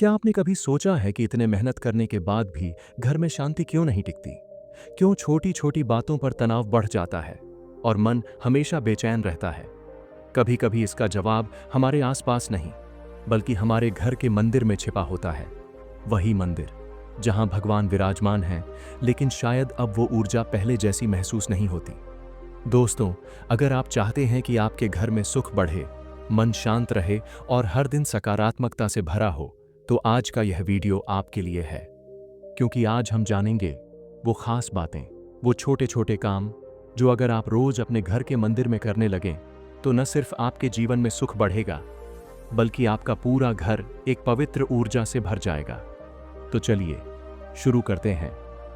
क्या आपने कभी सोचा है कि इतने मेहनत करने के बाद भी घर में शांति क्यों नहीं टिकती? क्यों छोटी छोटी बातों पर तनाव बढ़ जाता है और मन हमेशा बेचैन रहता है? कभी कभी इसका जवाब हमारे आसपास नहीं, बल्कि हमारे घर के मंदिर में छिपा होता है। वही मंदिर जहां भगवान विराजमान हैं, लेकिन शायद अब वो ऊर्जा पहले जैसी महसूस नहीं होती। दोस्तों, अगर आप चाहते हैं कि आपके घर में सुख बढ़े, मन शांत रहे और हर दिन सकारात्मकता से भरा हो, तो आज का यह वीडियो आपके लिए है। क्योंकि आज हम जानेंगे वो खास बातें, वो छोटे छोटे काम जो अगर आप रोज अपने घर के मंदिर में करने लगें, तो न सिर्फ आपके जीवन में सुख बढ़ेगा, बल्कि आपका पूरा घर एक पवित्र ऊर्जा से भर जाएगा। तो चलिए शुरू करते हैं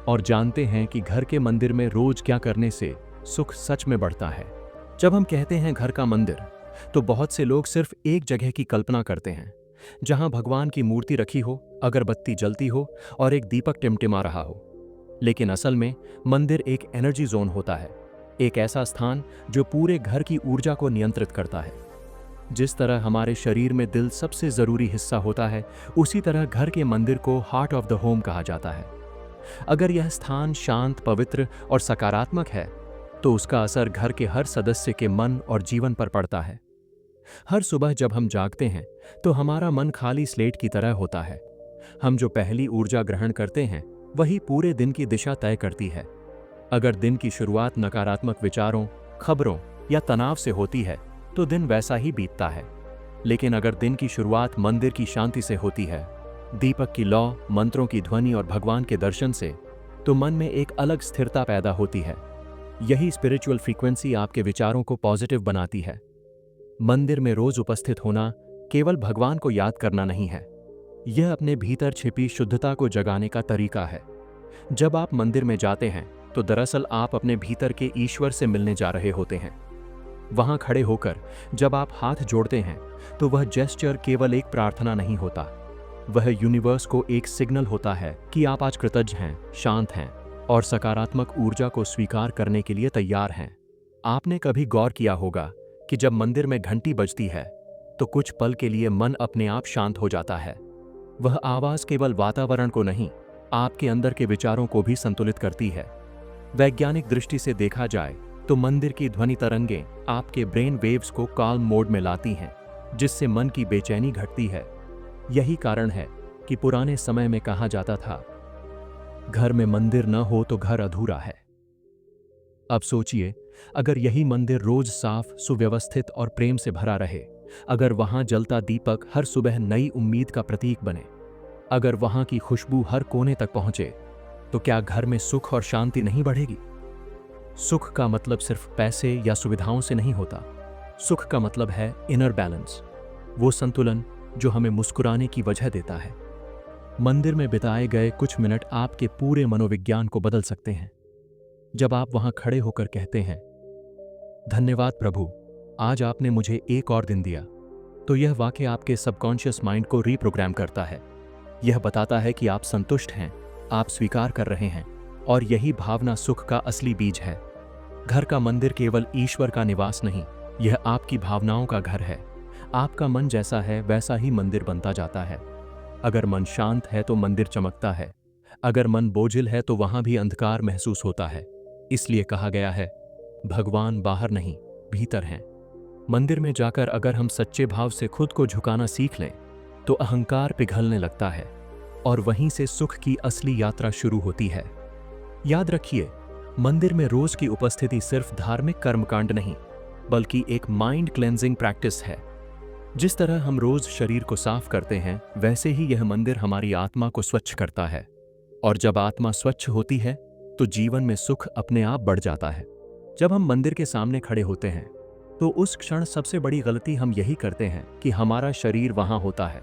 और जानते हैं कि घर के मंदिर में रोज क्या करने से सुख सच में बढ़ता है। जब हम कहते हैं घर का मंदिर, तो बहुत से लोग सिर्फ एक जगह की कल्पना करते हैं जहां भगवान की मूर्ति रखी हो, अगरबत्ती जलती हो और एक दीपक टिमटिमा रहा हो। लेकिन असल में मंदिर एक एनर्जी जोन होता है, एक ऐसा स्थान जो पूरे घर की ऊर्जा को नियंत्रित करता है। जिस तरह हमारे शरीर में दिल सबसे जरूरी हिस्सा होता है, उसी तरह घर के मंदिर को हार्ट ऑफ द होम कहा जाता है। अगर यह स्थान शांत, पवित्र और सकारात्मक है, तो उसका असर घर के हर सदस्य के मन और जीवन पर पड़ता है। हर सुबह जब हम जागते हैं, तो हमारा मन खाली स्लेट की तरह होता है। हम जो पहली ऊर्जा ग्रहण करते हैं, वही पूरे दिन की दिशा तय करती है। अगर दिन की शुरुआत नकारात्मक विचारों, खबरों या तनाव से होती है, तो दिन वैसा ही बीतता है। लेकिन अगर दिन की शुरुआत मंदिर की शांति से होती है, दीपक की लौ, मंत्रों की ध्वनि और भगवान के दर्शन से, तो मन में एक अलग स्थिरता पैदा होती है। यही स्पिरिचुअल फ्रीक्वेंसी आपके विचारों को पॉजिटिव बनाती है। मंदिर में रोज उपस्थित होना केवल भगवान को याद करना नहीं है, यह अपने भीतर छिपी शुद्धता को जगाने का तरीका है। जब आप मंदिर में जाते हैं, तो दरअसल आप अपने भीतर के ईश्वर से मिलने जा रहे होते हैं। वहां खड़े होकर जब आप हाथ जोड़ते हैं, तो वह जेस्चर केवल एक प्रार्थना नहीं होता, वह यूनिवर्स को एक सिग्नल होता है कि आप आज कृतज्ञ हैं, शांत हैं और सकारात्मक ऊर्जा को स्वीकार करने के लिए तैयार हैं। आपने कभी गौर किया होगा कि जब मंदिर में घंटी बजती है, तो कुछ पल के लिए मन अपने आप शांत हो जाता है। वह आवाज केवल वातावरण को नहीं, आपके अंदर के विचारों को भी संतुलित करती है। वैज्ञानिक दृष्टि से देखा जाए, तो मंदिर की ध्वनि तरंगें आपके ब्रेन वेव्स को काल्म मोड में लाती हैं, जिससे मन की बेचैनी घटती है। यही कारण है कि पुराने समय में कहा जाता था, घर में मंदिर न हो तो घर अधूरा है। अब सोचिए, अगर यही मंदिर रोज साफ, सुव्यवस्थित और प्रेम से भरा रहे, अगर वहां जलता दीपक हर सुबह नई उम्मीद का प्रतीक बने, अगर वहां की खुशबू हर कोने तक पहुंचे, तो क्या घर में सुख और शांति नहीं बढ़ेगी? सुख का मतलब सिर्फ पैसे या सुविधाओं से नहीं होता। सुख का मतलब है इनर बैलेंस, वो संतुलन जो हमें मुस्कुराने की वजह देता है। मंदिर में बिताए गए कुछ मिनट आपके पूरे मनोविज्ञान को बदल सकते हैं। जब आप वहां खड़े होकर कहते हैं, धन्यवाद प्रभु, आज आपने मुझे एक और दिन दिया, तो यह वाकई आपके सबकॉन्शियस माइंड को रीप्रोग्राम करता है। यह बताता है कि आप संतुष्ट हैं, आप स्वीकार कर रहे हैं, और यही भावना सुख का असली बीज है। घर का मंदिर केवल ईश्वर का निवास नहीं, यह आपकी भावनाओं का घर है। आपका मन जैसा है, वैसा ही मंदिर बनता जाता है। अगर मन शांत है तो मंदिर चमकता है, अगर मन बोझिल है तो वहां भी अंधकार महसूस होता है। इसलिए कहा गया है, भगवान बाहर नहीं, भीतर हैं। मंदिर में जाकर अगर हम सच्चे भाव से खुद को झुकाना सीख लें, तो अहंकार पिघलने लगता है और वहीं से सुख की असली यात्रा शुरू होती है। याद रखिए, मंदिर में रोज की उपस्थिति सिर्फ धार्मिक कर्मकांड नहीं, बल्कि एक माइंड क्लेंजिंग प्रैक्टिस है। जिस तरह हम रोज शरीर को साफ करते हैं, वैसे ही यह मंदिर हमारी आत्मा को स्वच्छ करता है। और जब आत्मा स्वच्छ होती है, तो जीवन में सुख अपने आप बढ़ जाता है। जब हम मंदिर के सामने खड़े होते हैं, तो उस क्षण सबसे बड़ी गलती हम यही करते हैं कि हमारा शरीर वहां होता है,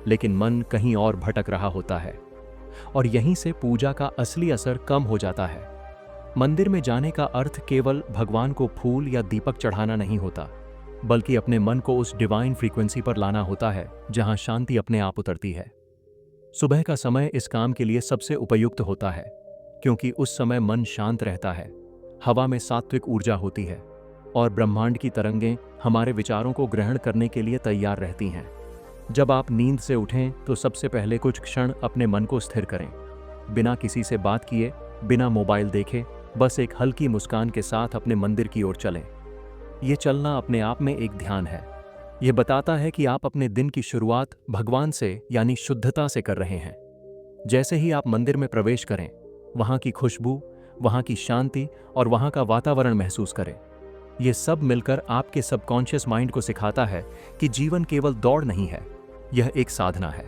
लेकिन मन कहीं और भटक रहा होता है, और यहीं से पूजा का असली असर कम हो जाता है। मंदिर में जाने का अर्थ केवल भगवान को फूल या दीपक चढ़ाना नहीं होता, बल्कि अपने मन को उस डिवाइन फ्रीक्वेंसी पर लाना होता है जहां शांति अपने आप उतरती है। सुबह का समय इस काम के लिए सबसे उपयुक्त होता है, क्योंकि उस समय मन शांत रहता है, हवा में सात्विक ऊर्जा होती है और ब्रह्मांड की तरंगें हमारे विचारों को ग्रहण करने के लिए तैयार रहती हैं। जब आप नींद से उठें तो सबसे पहले कुछ क्षण अपने मन को स्थिर करें। बिना किसी से बात किए, बिना मोबाइल देखे, बस एक हल्की मुस्कान के साथ अपने मंदिर की ओर चलें। ये चलना अपने आप में एक ध्यान है। ये बताता है कि आप अपने दिन की शुरुआत भगवान से यानी शुद्धता से कर रहे हैं। जैसे ही आप मंदिर में प्रवेश करें, वहाँ की खुशबू, वहाँ की शांति और वहाँ का वातावरण महसूस करें। ये सब मिलकर आपके सबकॉन्शियस माइंड को सिखाता है कि जीवन केवल दौड़ नहीं है, यह एक साधना है।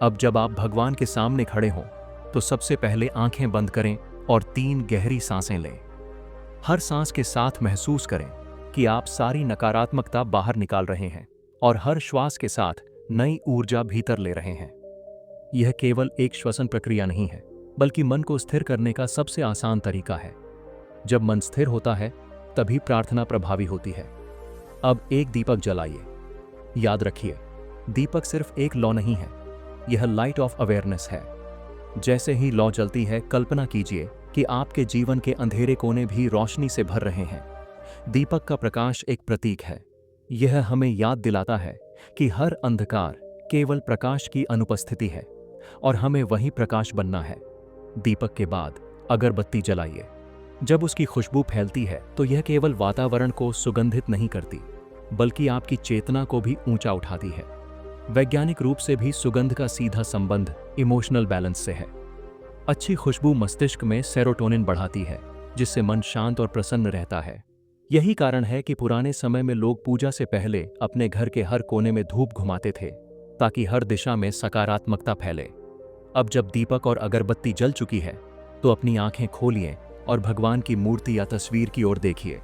अब जब आप भगवान के सामने खड़े हों, तो सबसे पहले आंखें बंद करें और 3 गहरी सांसें लें। हर सांस के साथ महसूस करें कि आप सारी नकारात्मकता बाहर निकाल रहे हैं और हर श्वास के साथ नई ऊर्जा भीतर ले रहे हैं। यह केवल एक श्वसन प्रक्रिया नहीं है, बल्कि मन को स्थिर करने का सबसे आसान तरीका है। जब मन स्थिर होता है, तभी प्रार्थना प्रभावी होती है। अब एक दीपक जलाइए। याद रखिए, दीपक सिर्फ एक लौ नहीं है, यह लाइट ऑफ अवेयरनेस है। जैसे ही लौ जलती है, कल्पना कीजिए कि आपके जीवन के अंधेरे कोने भी रोशनी से भर रहे हैं। दीपक का प्रकाश एक प्रतीक है। यह हमें याद दिलाता है कि हर अंधकार केवल प्रकाश की अनुपस्थिति है और हमें वही प्रकाश बनना है। दीपक के बाद अगरबत्ती जलाइए। जब उसकी खुशबू फैलती है, तो यह केवल वातावरण को सुगंधित नहीं करती, बल्कि आपकी चेतना को भी ऊंचा उठाती है। वैज्ञानिक रूप से भी सुगंध का सीधा संबंध इमोशनल बैलेंस से है। अच्छी खुशबू मस्तिष्क में सेरोटोनिन बढ़ाती है, जिससे मन शांत और प्रसन्न रहता है। यही कारण है कि पुराने समय में लोग पूजा से पहले अपने घर के हर कोने में धूप घुमाते थे, ताकि हर दिशा में सकारात्मकता फैले। अब जब दीपक और अगरबत्ती जल चुकी है, तो अपनी आंखें खोलिए और भगवान की मूर्ति या तस्वीर की ओर देखिए।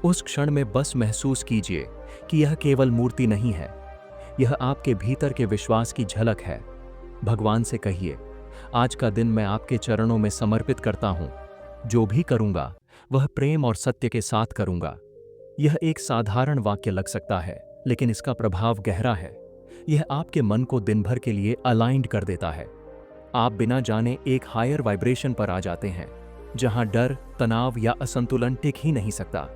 उस क्षण में बस महसूस कीजिए कि यह केवल मूर्ति नहीं है, यह आपके भीतर के विश्वास की झलक है। भगवान से कहिए, आज का दिन मैं आपके चरणों में समर्पित करता हूँ। जो भी करूँगा, वह प्रेम और सत्य के साथ करूँगा। यह एक साधारण वाक्य लग सकता है, लेकिन इसका प्रभाव गहरा है। यह आपके मन को दिन भर के लिए अलाइंड कर देता है। आप बिना जाने एक हायर वाइब्रेशन पर आ जाते हैं, जहां डर, तनाव या असंतुलन टिक ही नहीं सकता।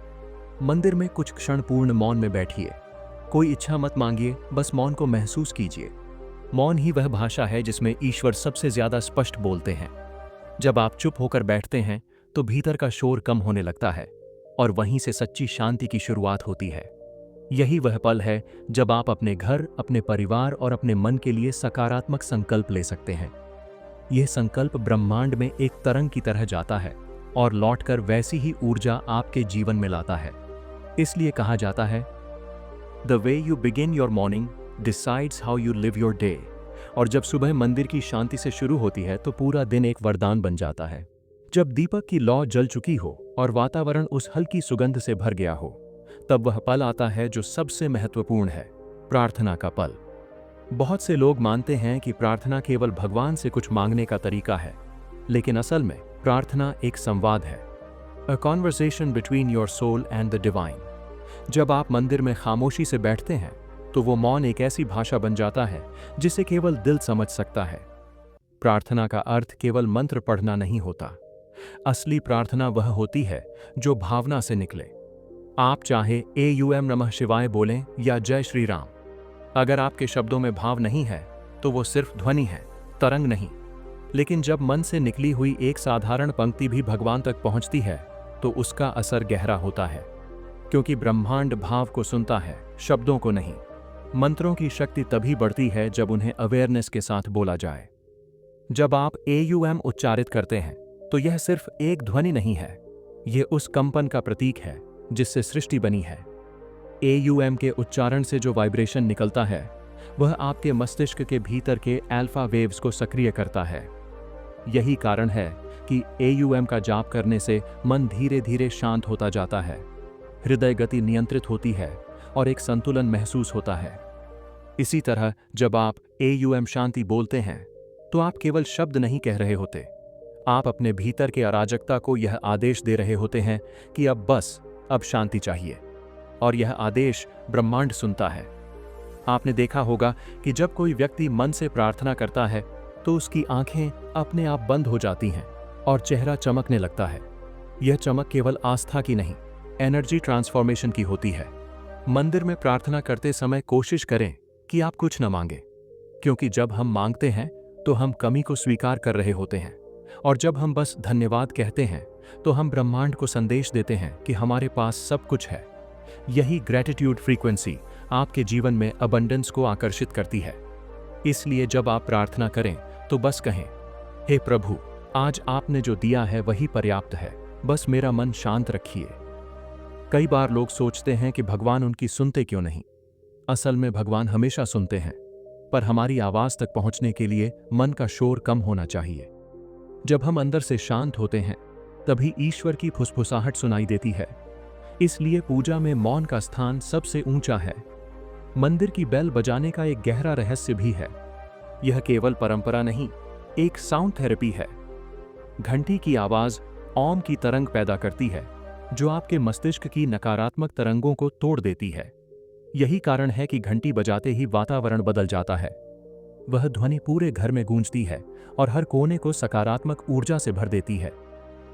मंदिर में कुछ क्षण पूर्ण मौन में बैठिए। कोई इच्छा मत मांगिए, बस मौन को महसूस कीजिए। मौन ही वह भाषा है जिसमें ईश्वर सबसे ज्यादा स्पष्ट बोलते हैं। जब आप चुप होकर बैठते हैं, तो भीतर का शोर कम होने लगता है और वहीं से सच्ची शांति की शुरुआत होती है। यही वह पल है जब आप अपने घर, अपने परिवार और अपने मन के लिए सकारात्मक संकल्प ले सकते हैं। यह संकल्प ब्रह्मांड में एक तरंग की तरह जाता है और लौटकर वैसी ही ऊर्जा आपके जीवन में लाता है। इसलिए कहा जाता है, the way you begin your morning decides how you live your day. और जब सुबह मंदिर की शांति से शुरू होती है, तो पूरा दिन एक वरदान बन जाता है। जब दीपक की लौ जल चुकी हो और वातावरण उस हल्की सुगंध से भर गया हो, तब वह पल आता है जो सबसे महत्वपूर्ण है, प्रार्थना का पल। बहुत से लोग मानते हैं कि प्रार्थना केवल भगवान से कुछ मांगने का तरीका है, लेकिन असल में प्रार्थना एक संवाद है, a conversation between your soul and the divine. जब आप मंदिर में खामोशी से बैठते हैं, तो वो मौन एक ऐसी भाषा बन जाता है जिसे केवल दिल समझ सकता है। प्रार्थना का अर्थ केवल मंत्र पढ़ना नहीं होता। असली प्रार्थना वह होती है जो भावना से निकले। आप चाहे AUM नमः शिवाय बोलें या जय श्री राम, अगर आपके शब्दों में भाव नहीं है, तो वो सिर्फ ध्वनि है, तरंग नहीं। लेकिन जब मन से निकली हुई एक साधारण पंक्ति भी भगवान तक पहुंचती है, तो उसका असर गहरा होता है, क्योंकि ब्रह्मांड भाव को सुनता है, शब्दों को नहीं। मंत्रों की शक्ति तभी बढ़ती है जब उन्हें अवेयरनेस के साथ बोला जाए। जब आप AUM उच्चारित करते हैं, तो यह सिर्फ एक ध्वनि नहीं है, यह उस कंपन का प्रतीक है जिससे सृष्टि बनी है। AUM के उच्चारण से जो वाइब्रेशन निकलता है, वह आपके मस्तिष्क के भीतर के अल्फा वेव्स को सक्रिय करता है। यही कारण है कि AUM का जाप करने से मन धीरे धीरे शांत होता जाता है, हृदय गति नियंत्रित होती है और एक संतुलन महसूस होता है। इसी तरह जब आप AUM शांति बोलते हैं, तो आप केवल शब्द नहीं कह रहे होते, आप अपने भीतर के अराजकता को यह आदेश दे रहे होते हैं कि अब शांति चाहिए। और यह आदेश ब्रह्मांड सुनता है। आपने देखा होगा कि जब कोई व्यक्ति मन से प्रार्थना करता है, तो उसकी आंखें अपने आप बंद हो जाती हैं और चेहरा चमकने लगता है। यह चमक केवल आस्था की नहीं, एनर्जी ट्रांसफॉर्मेशन की होती है। मंदिर में प्रार्थना करते समय कोशिश करें कि आप कुछ न मांगे, क्योंकि जब हम मांगते हैं तो हम कमी को स्वीकार कर रहे होते हैं, और जब हम बस धन्यवाद कहते हैं तो हम ब्रह्मांड को संदेश देते हैं कि हमारे पास सब कुछ है। यही ग्रैटिट्यूड फ्रीक्वेंसी आपके जीवन में अबंडेंस को आकर्षित करती है। इसलिए जब आप प्रार्थना करें तो बस कहें, हे प्रभु, आज आपने जो दिया है वही पर्याप्त है, बस मेरा मन शांत रखिए। कई बार लोग सोचते हैं कि भगवान उनकी सुनते क्यों नहीं। असल में भगवान हमेशा सुनते हैं, पर हमारी आवाज तक पहुंचने के लिए मन का शोर कम होना चाहिए। जब हम अंदर से शांत होते हैं तभी ईश्वर की फुसफुसाहट सुनाई देती है। इसलिए पूजा में मौन का स्थान सबसे ऊंचा है। मंदिर की बेल बजाने का एक गहरा रहस्य भी है। यह केवल परंपरा नहीं, एक साउंड थेरेपी है। घंटी की आवाज ओम की तरंग पैदा करती है, जो आपके मस्तिष्क की नकारात्मक तरंगों को तोड़ देती है। यही कारण है कि घंटी बजाते ही वातावरण बदल जाता है। वह ध्वनि पूरे घर में गूंजती है और हर कोने को सकारात्मक ऊर्जा से भर देती है।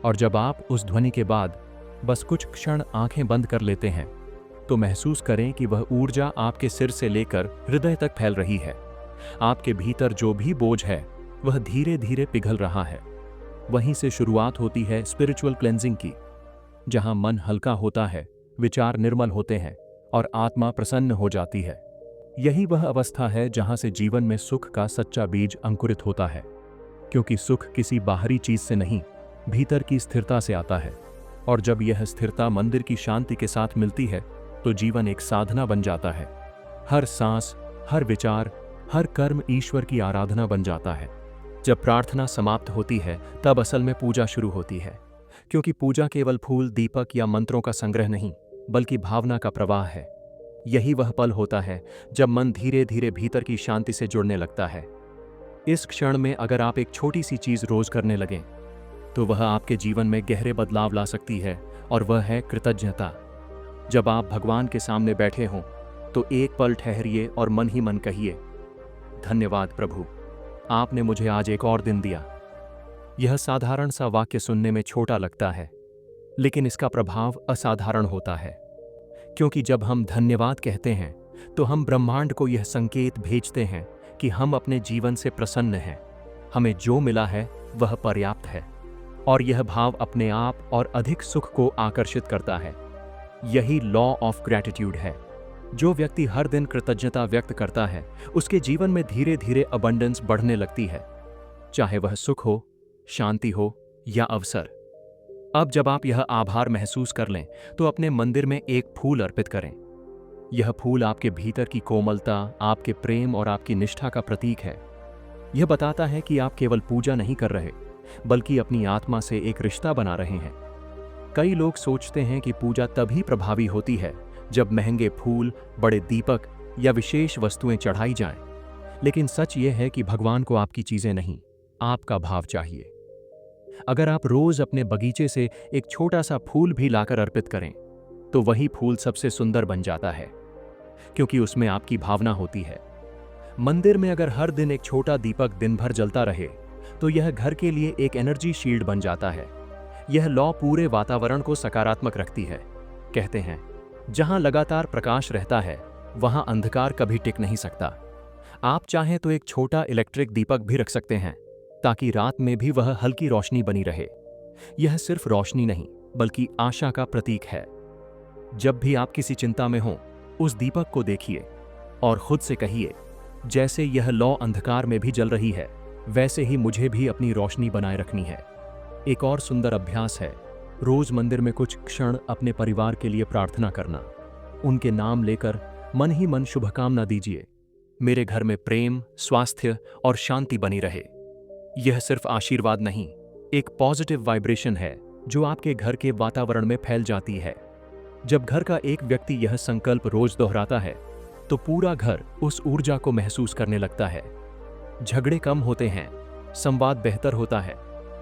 और जब आप उस ध्वनि के बाद बस कुछ क्षण आंखें बंद कर लेते हैं तो महसूस करें कि वह ऊर्जा आपके सिर से लेकर हृदय तक फैल रही है। आपके भीतर जो भी बोझ है वह धीरे धीरे पिघल रहा है। वहीं से शुरुआत होती है स्पिरिचुअल क्लेंजिंग की, जहां मन हल्का होता है, विचार निर्मल होते हैं और आत्मा प्रसन्न हो जाती है। यही वह अवस्था है जहां से जीवन में सुख का सच्चा बीज अंकुरित होता है, क्योंकि सुख किसी बाहरी चीज से नहीं, भीतर की स्थिरता से आता है। और जब यह स्थिरता मंदिर की शांति के साथ मिलती है तो जीवन एक साधना बन जाता है। हर सांस, हर विचार, हर कर्म ईश्वर की आराधना बन जाता है। जब प्रार्थना समाप्त होती है तब असल में पूजा शुरू होती है, क्योंकि पूजा केवल फूल, दीपक या मंत्रों का संग्रह नहीं, बल्कि भावना का प्रवाह है। यही वह पल होता है जब मन धीरे धीरे भीतर की शांति से जुड़ने लगता है। इस क्षण में अगर आप एक छोटी सी चीज रोज करने लगें तो वह आपके जीवन में गहरे बदलाव ला सकती है, और वह है कृतज्ञता। जब आप भगवान के सामने बैठे हों तो एक पल ठहरिए और मन ही मन कहिए, धन्यवाद प्रभु, आपने मुझे आज एक और दिन दिया। यह साधारण सा वाक्य सुनने में छोटा लगता है, लेकिन इसका प्रभाव असाधारण होता है, क्योंकि जब हम धन्यवाद कहते हैं तो हम ब्रह्मांड को यह संकेत भेजते हैं कि हम अपने जीवन से प्रसन्न हैं, हमें जो मिला है वह पर्याप्त है। और यह भाव अपने आप और अधिक सुख को आकर्षित करता है। यही लॉ ऑफ ग्रैटिट्यूड है। जो व्यक्ति हर दिन कृतज्ञता व्यक्त करता है उसके जीवन में धीरे धीरे अबंडेंस बढ़ने लगती है, चाहे वह सुख हो, शांति हो या अवसर। अब जब आप यह आभार महसूस कर लें तो अपने मंदिर में एक फूल अर्पित करें। यह फूल आपके भीतर की कोमलता, आपके प्रेम और आपकी निष्ठा का प्रतीक है। यह बताता है कि आप केवल पूजा नहीं कर रहे, बल्कि अपनी आत्मा से एक रिश्ता बना रहे हैं। कई लोग सोचते हैं कि पूजा तभी प्रभावी होती है जब महंगे फूल, बड़े दीपक या विशेष वस्तुएं चढ़ाई जाएं। लेकिन सच यह है कि भगवान को आपकी चीजें नहीं, आपका भाव चाहिए। अगर आप रोज अपने बगीचे से एक छोटा सा फूल भी लाकर अर्पित करें तो वही फूल सबसे सुंदर बन जाता है, क्योंकि उसमें आपकी भावना होती है। मंदिर में अगर हर दिन एक छोटा दीपक दिन भर जलता रहे तो यह घर के लिए एक एनर्जी शील्ड बन जाता है। यह लॉ पूरे वातावरण को सकारात्मक रखती है। कहते हैं, जहां लगातार प्रकाश रहता है वहां अंधकार कभी टिक नहीं सकता। आप चाहें तो एक छोटा इलेक्ट्रिक दीपक भी रख सकते हैं, ताकि रात में भी वह हल्की रोशनी बनी रहे। यह सिर्फ रोशनी नहीं, बल्कि आशा का प्रतीक है। जब भी आप किसी चिंता में हों, उस दीपक को देखिए और खुद से कहिए, जैसे यह लौ अंधकार में भी जल रही है, वैसे ही मुझे भी अपनी रोशनी बनाए रखनी है। एक और सुंदर अभ्यास है, रोज मंदिर में कुछ क्षण अपने परिवार के लिए प्रार्थना करना। उनके नाम लेकर मन ही मन शुभकामना दीजिए। मेरे घर में प्रेम, स्वास्थ्य और शांति बनी रहे। यह सिर्फ आशीर्वाद नहीं, एक पॉजिटिव वाइब्रेशन है जो आपके घर के वातावरण में फैल जाती है। जब घर का एक व्यक्ति यह संकल्प रोज दोहराता है तो पूरा घर उस ऊर्जा को महसूस करने लगता है। झगड़े कम होते हैं, संवाद बेहतर होता है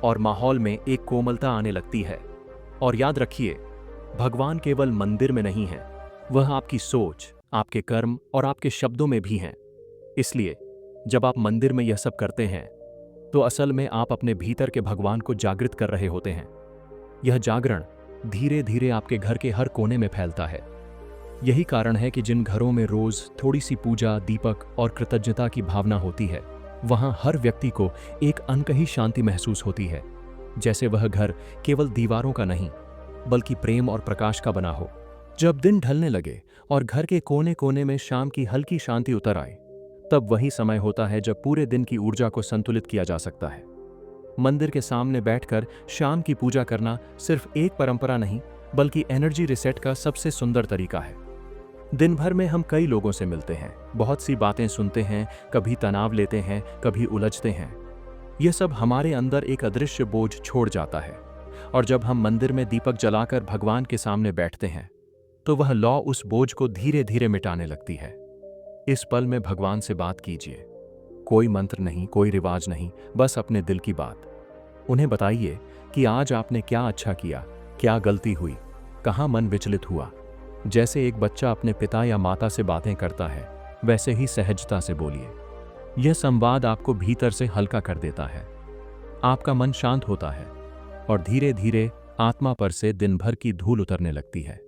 और माहौल में एक कोमलता आने लगती है। और याद रखिए, भगवान केवल मंदिर में नहीं है, वह आपकी सोच, आपके कर्म और आपके शब्दों में भी हैं। इसलिए जब आप मंदिर में यह सब करते हैं तो असल में आप अपने भीतर के भगवान को जागृत कर रहे होते हैं। यह जागरण धीरे धीरे आपके घर के हर कोने में फैलता है। यही कारण है कि जिन घरों में रोज थोड़ी सी पूजा, दीपक और कृतज्ञता की भावना होती है, वहां हर व्यक्ति को एक अनकही शांति महसूस होती है, जैसे वह घर केवल दीवारों का नहीं, बल्कि प्रेम और प्रकाश का बना हो। जब दिन ढलने लगे और घर के कोने कोने में शाम की हल्की शांति उतर आए, तब वही समय होता है जब पूरे दिन की ऊर्जा को संतुलित किया जा सकता है। मंदिर के सामने बैठकर शाम की पूजा करना सिर्फ एक परंपरा नहीं, बल्कि एनर्जी रिसेट का सबसे सुंदर तरीका है। दिन भर में हम कई लोगों से मिलते हैं, बहुत सी बातें सुनते हैं, कभी तनाव लेते हैं, कभी उलझते हैं। यह सब हमारे अंदर एक अदृश्य बोझ छोड़ जाता है, और जब हम मंदिर में दीपक जलाकर भगवान के सामने बैठते हैं, तो वह लौ उस बोझ को धीरे धीरे मिटाने लगती है। इस पल में भगवान से बात कीजिए। कोई मंत्र नहीं, कोई रिवाज नहीं, बस अपने दिल की बात। उन्हें बताइए कि आज आपने क्या अच्छा किया, क्या गलती हुई, कहाँ मन विचलित हुआ। जैसे एक बच्चा अपने पिता या माता से बातें करता है, वैसे ही सहजता से बोलिए। यह संवाद आपको भीतर से हल्का कर देता है, आपका मन शांत होता है, और धीरे धीरे आत्मा पर से दिन भर की धूल उतरने लगती है।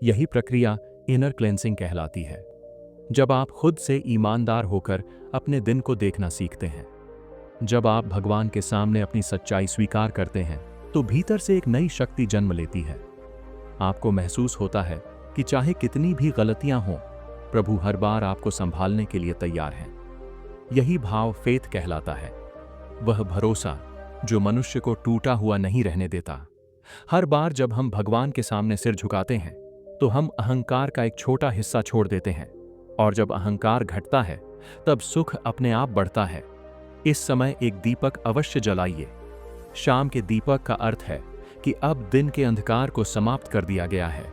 यही प्रक्रिया इनर क्लेंसिंग कहलाती है। जब आप खुद से ईमानदार होकर अपने दिन को देखना सीखते हैं, जब आप भगवान के सामने अपनी सच्चाई स्वीकार करते हैं, तो भीतर से एक नई शक्ति जन्म लेती है। आपको महसूस होता है कि चाहे कितनी भी गलतियां हों, प्रभु हर बार आपको संभालने के लिए तैयार हैं। यही भाव फेथ कहलाता है, वह भरोसा जो मनुष्य को टूटा हुआ नहीं रहने देता। हर बार जब हम भगवान के सामने सिर झुकाते हैं, तो हम अहंकार का एक छोटा हिस्सा छोड़ देते हैं, और जब अहंकार घटता है, तब सुख अपने आप बढ़ता है। इस समय एक दीपक अवश्य जलाइए। शाम के दीपक का अर्थ है कि अब दिन के अंधकार को समाप्त कर दिया गया है।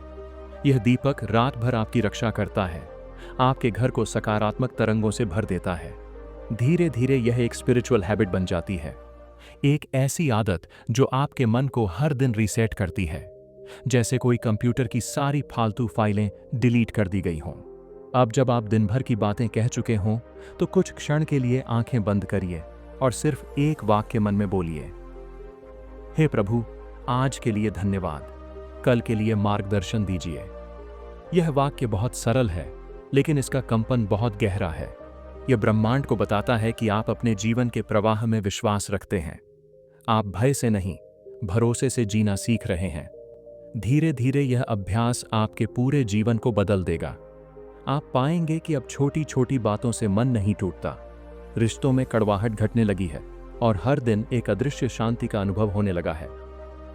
यह दीपक रात भर आपकी रक्षा करता है, आपके घर को सकारात्मक तरंगों से भर देता है। धीरे धीरे यह एक स्पिरिचुअल हैबिट बन जाती है, एक ऐसी आदत जो आपके मन को हर दिन रीसेट करती है, जैसे कोई कंप्यूटर की सारी फालतू फाइलें डिलीट कर दी गई हों। अब जब आप दिन भर की बातें कह चुके हों, तो कुछ क्षण के लिए आंखें बंद करिए और सिर्फ एक वाक्य मन में बोलिए, हे प्रभु, आज के लिए धन्यवाद, कल के लिए मार्गदर्शन दीजिए। यह वाक्य बहुत सरल है, लेकिन इसका कंपन बहुत गहरा है। यह ब्रह्मांड को बताता है कि आप अपने जीवन के प्रवाह में विश्वास रखते हैं। आप भय से नहीं, भरोसे से जीना सीख रहे हैं। धीरे धीरे यह अभ्यास आपके पूरे जीवन को बदल देगा। आप पाएंगे कि अब छोटी छोटी बातों से मन नहीं टूटता, रिश्तों में कड़वाहट घटने लगी है, और हर दिन एक अदृश्य शांति का अनुभव होने लगा है।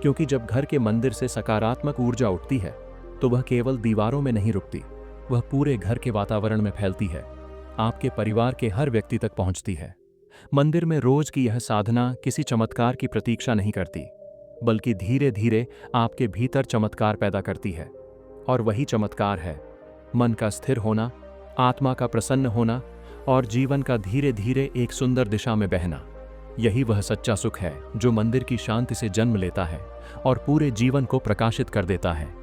क्योंकि जब घर के मंदिर से सकारात्मक ऊर्जा उठती है, तो वह केवल दीवारों में नहीं रुकती, वह पूरे घर के वातावरण में फैलती है, आपके परिवार के हर व्यक्ति तक पहुंचती है। मंदिर में रोज की यह साधना किसी चमत्कार की प्रतीक्षा नहीं करती, बल्कि धीरे धीरे आपके भीतर चमत्कार पैदा करती है। और वही चमत्कार है मन का स्थिर होना, आत्मा का प्रसन्न होना, और जीवन का धीरे धीरे एक सुंदर दिशा में बहना। यही वह सच्चा सुख है जो मंदिर की शांति से जन्म लेता है और पूरे जीवन को प्रकाशित कर देता है।